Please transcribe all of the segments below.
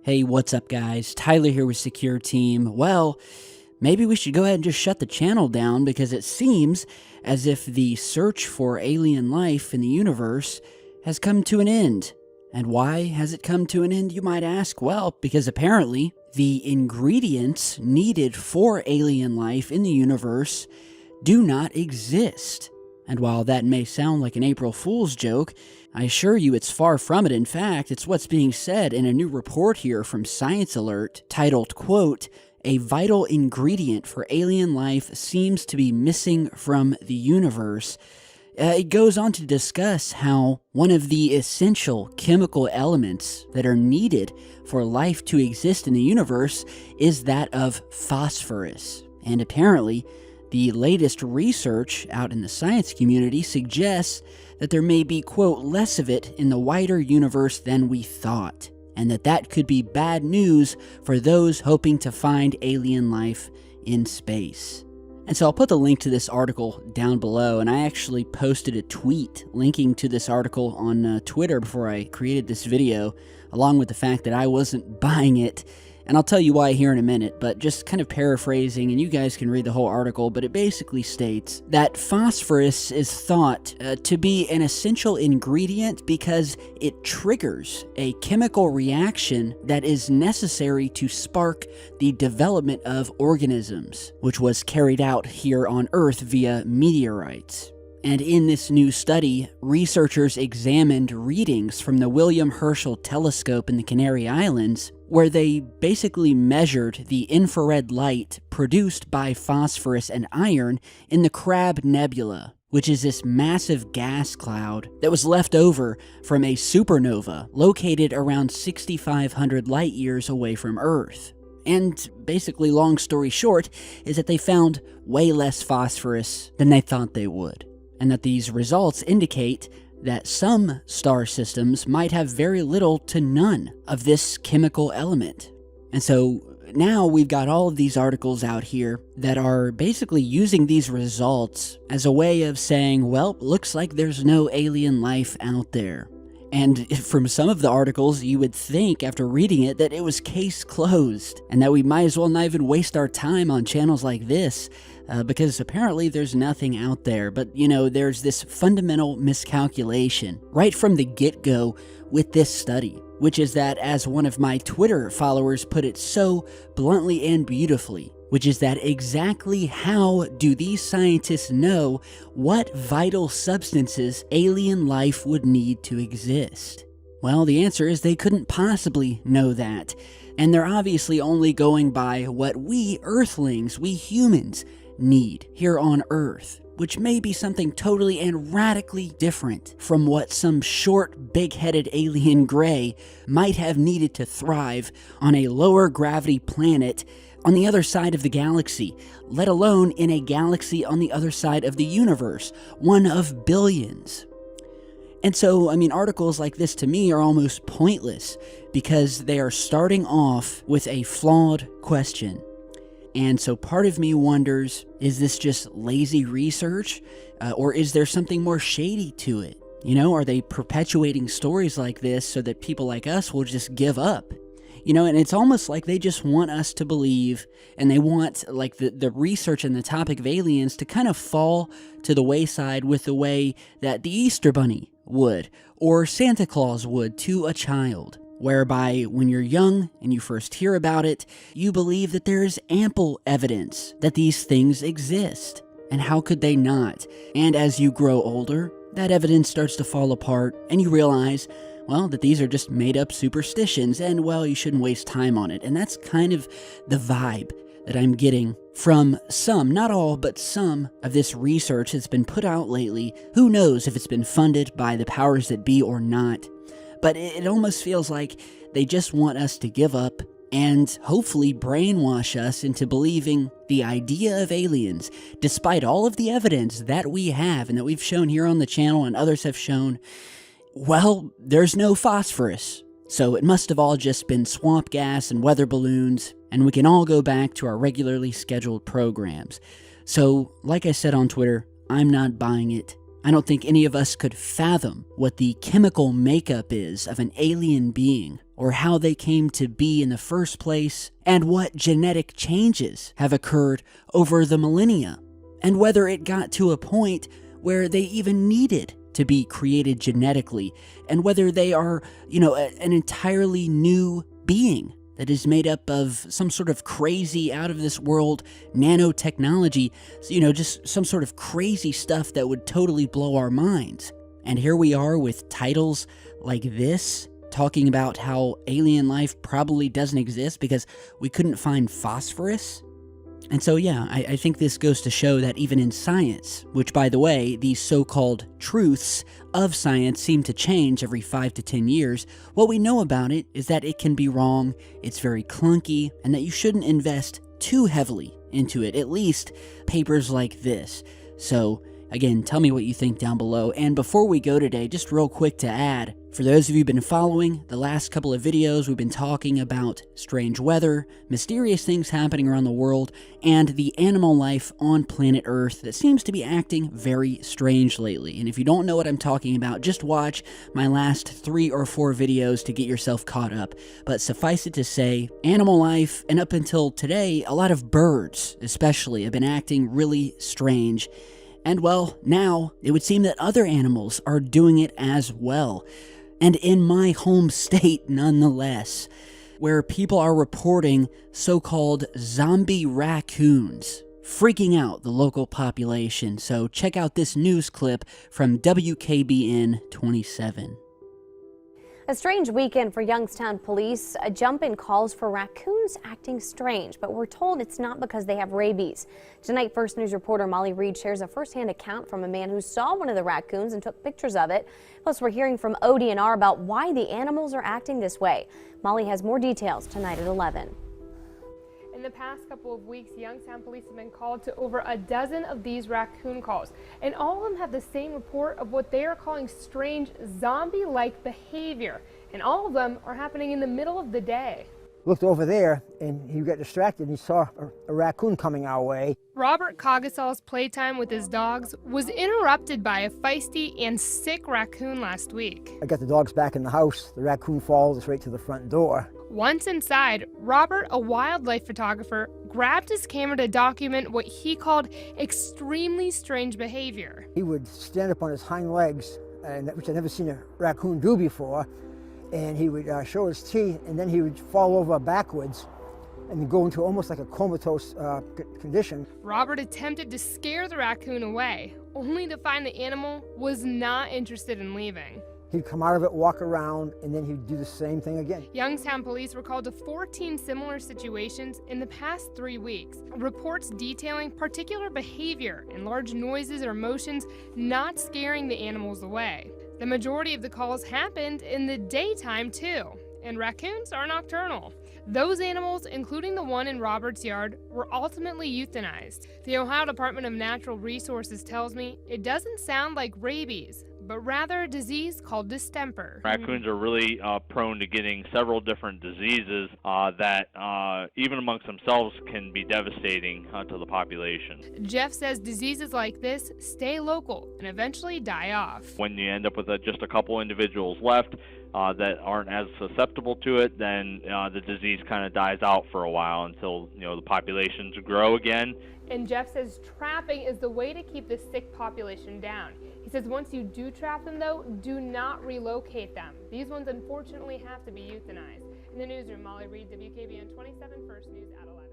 Hey, what's up guys? Tyler here with Secure Team. Well, maybe we should go ahead and just shut the channel down because it seems as if the search for alien life in the universe has come to an end. And why has it come to an end, you might ask? Well, because apparently the ingredients needed for alien life in the universe do not exist. And while that may sound like an April Fool's joke, I assure you it's far from it. In fact, it's what's being said in a new report here from Science Alert titled, quote, "A vital ingredient for alien life seems to be missing from the universe." It goes on to discuss how one of the essential chemical elements that are needed for life to exist in the universe is that of phosphorus. And apparently, the latest research out in the science community suggests that there may be, quote, less of it in the wider universe than we thought, and that could be bad news for those hoping to find alien life in space. And so I'll put the link to this article down below, and I actually posted a tweet linking to this article on Twitter before I created this video, along with the fact that I wasn't buying it. And I'll tell you why here in a minute, but just kind of paraphrasing, and you guys can read the whole article, but it basically states that phosphorus is thought to be an essential ingredient because it triggers a chemical reaction that is necessary to spark the development of organisms, which was carried out here on Earth via meteorites. And in this new study, researchers examined readings from the William Herschel telescope in the Canary Islands, where they basically measured the infrared light produced by phosphorus and iron in the Crab Nebula, which is this massive gas cloud that was left over from a supernova located around 6,500 light years away from Earth. And basically, long story short, is that they found way less phosphorus than they thought they would. And that these results indicate that some star systems might have very little to none of this chemical element. And so now we've got all of these articles out here that are basically using these results as a way of saying, well, looks like there's no alien life out there. And from some of the articles, you would think, after reading it, that it was case closed, and that we might as well not even waste our time on channels like this, because apparently there's nothing out there. But, you know, there's this fundamental miscalculation right from the get-go with this study, which is that, as one of my Twitter followers put it so bluntly and beautifully, which is that exactly how do these scientists know what vital substances alien life would need to exist? Well, the answer is they couldn't possibly know that. And they're obviously only going by what we Earthlings, we humans, need here on Earth, which may be something totally and radically different from what some short, big-headed alien gray might have needed to thrive on a lower gravity planet on the other side of the galaxy, let alone in a galaxy on the other side of the universe, one of billions. And so, I mean, articles like this to me are almost pointless because they are starting off with a flawed question. And so part of me wonders, is this just lazy research? Or is there something more shady to it? You know, are they perpetuating stories like this so that people like us will just give up? You know, and it's almost like they just want us to believe, and they want, like, the research and the topic of aliens to kind of fall to the wayside with the way that the Easter Bunny would, or Santa Claus would to a child, whereby when you're young and you first hear about it, you believe that there is ample evidence that these things exist. And how could they not? And as you grow older, that evidence starts to fall apart, and you realize, well, that these are just made-up superstitions, and, well, you shouldn't waste time on it. And that's kind of the vibe that I'm getting from some, not all, but some of this research that's been put out lately. Who knows if it's been funded by the powers that be or not. But it almost feels like they just want us to give up and hopefully brainwash us into believing the idea of aliens, despite all of the evidence that we have and that we've shown here on the channel and others have shown. Well, there's no phosphorus, so it must have all just been swamp gas and weather balloons, and we can all go back to our regularly scheduled programs. So, like I said on Twitter, I'm not buying it. I don't think any of us could fathom what the chemical makeup is of an alien being, or how they came to be in the first place, and what genetic changes have occurred over the millennia, and whether it got to a point where they even needed to be created genetically, and whether they are, an entirely new being that is made up of some sort of crazy, out-of-this-world nanotechnology, just some sort of crazy stuff that would totally blow our minds. And here we are with titles like this, talking about how alien life probably doesn't exist because we couldn't find phosphorus. And so, I think this goes to show that even in science, which, by the way, these so-called truths of science seem to change every 5 to 10 years, what we know about it is that it can be wrong, it's very clunky, and that you shouldn't invest too heavily into it, at least papers like this. So, again, tell me what you think down below. And before we go today, just real quick to add, for those of you who've been following the last couple of videos, we've been talking about strange weather, mysterious things happening around the world, and the animal life on planet Earth that seems to be acting very strange lately. And if you don't know what I'm talking about, just watch my last 3 or 4 videos to get yourself caught up. But suffice it to say, animal life, and up until today, a lot of birds especially have been acting really strange. And well, now it would seem that other animals are doing it as well. And in my home state, nonetheless, where people are reporting so-called zombie raccoons freaking out the local population. So check out this news clip from WKBN 27. A strange weekend for Youngstown police. A jump in calls for raccoons acting strange, but we're told it's not because they have rabies. Tonight, First News reporter Molly Reed shares a first-hand account from a man who saw one of the raccoons and took pictures of it. Plus, we're hearing from ODNR about why the animals are acting this way. Molly has more details tonight at 11. In the past couple of weeks, Youngstown police have been called to over a dozen of these raccoon calls, and all of them have the same report of what they are calling strange zombie-like behavior, and all of them are happening in the middle of the day. Looked over there and he got distracted and he saw a raccoon coming our way. Robert Cogasol's playtime with his dogs was interrupted by a feisty and sick raccoon last week. I got the dogs back in the house. The raccoon follows us right to the front door. Once inside, Robert, a wildlife photographer, grabbed his camera to document what he called extremely strange behavior. He would stand up on his hind legs, which I'd never seen a raccoon do before, and he would show his teeth, and then he would fall over backwards and go into almost like a comatose condition. Robert attempted to scare the raccoon away, only to find the animal was not interested in leaving. He'd come out of it, walk around, and then he'd do the same thing again. Youngstown police were called to 14 similar situations in the past 3 weeks. Reports detailing particular behavior and large noises or motions not scaring the animals away. The majority of the calls happened in the daytime too, and raccoons are nocturnal. Those animals, including the one in Robert's yard, were ultimately euthanized. The Ohio Department of Natural Resources tells me it doesn't sound like rabies, but rather a disease called distemper. Raccoons are really prone to getting several different diseases that even amongst themselves can be devastating to the population. Jeff says diseases like this stay local and eventually die off. When you end up with just a couple individuals left that aren't as susceptible to it, then the disease kind of dies out for a while until the populations grow again. And Jeff says trapping is the way to keep the sick population down. He says once you do trap them, though, do not relocate them. These ones, unfortunately, have to be euthanized. In the newsroom, Molly Reed, WKBN 27, First News at 11.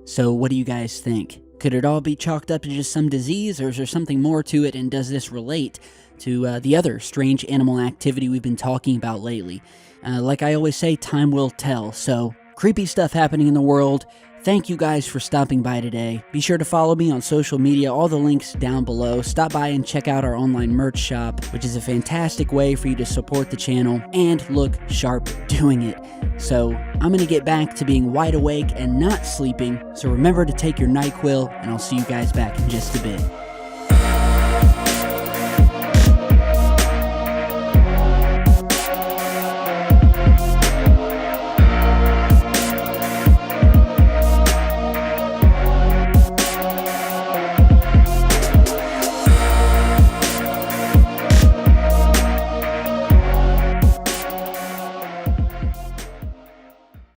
So what do you guys think? Could it all be chalked up to just some disease, or is there something more to it, and does this relate to the other strange animal activity we've been talking about lately? Like I always say, time will tell. So, creepy stuff happening in the world. Thank you guys for stopping by today. Be sure to follow me on social media, all the links down below. Stop by and check out our online merch shop, which is a fantastic way for you to support the channel and look sharp doing it. So I'm going to get back to being wide awake and not sleeping, so remember to take your NyQuil, and I'll see you guys back in just a bit.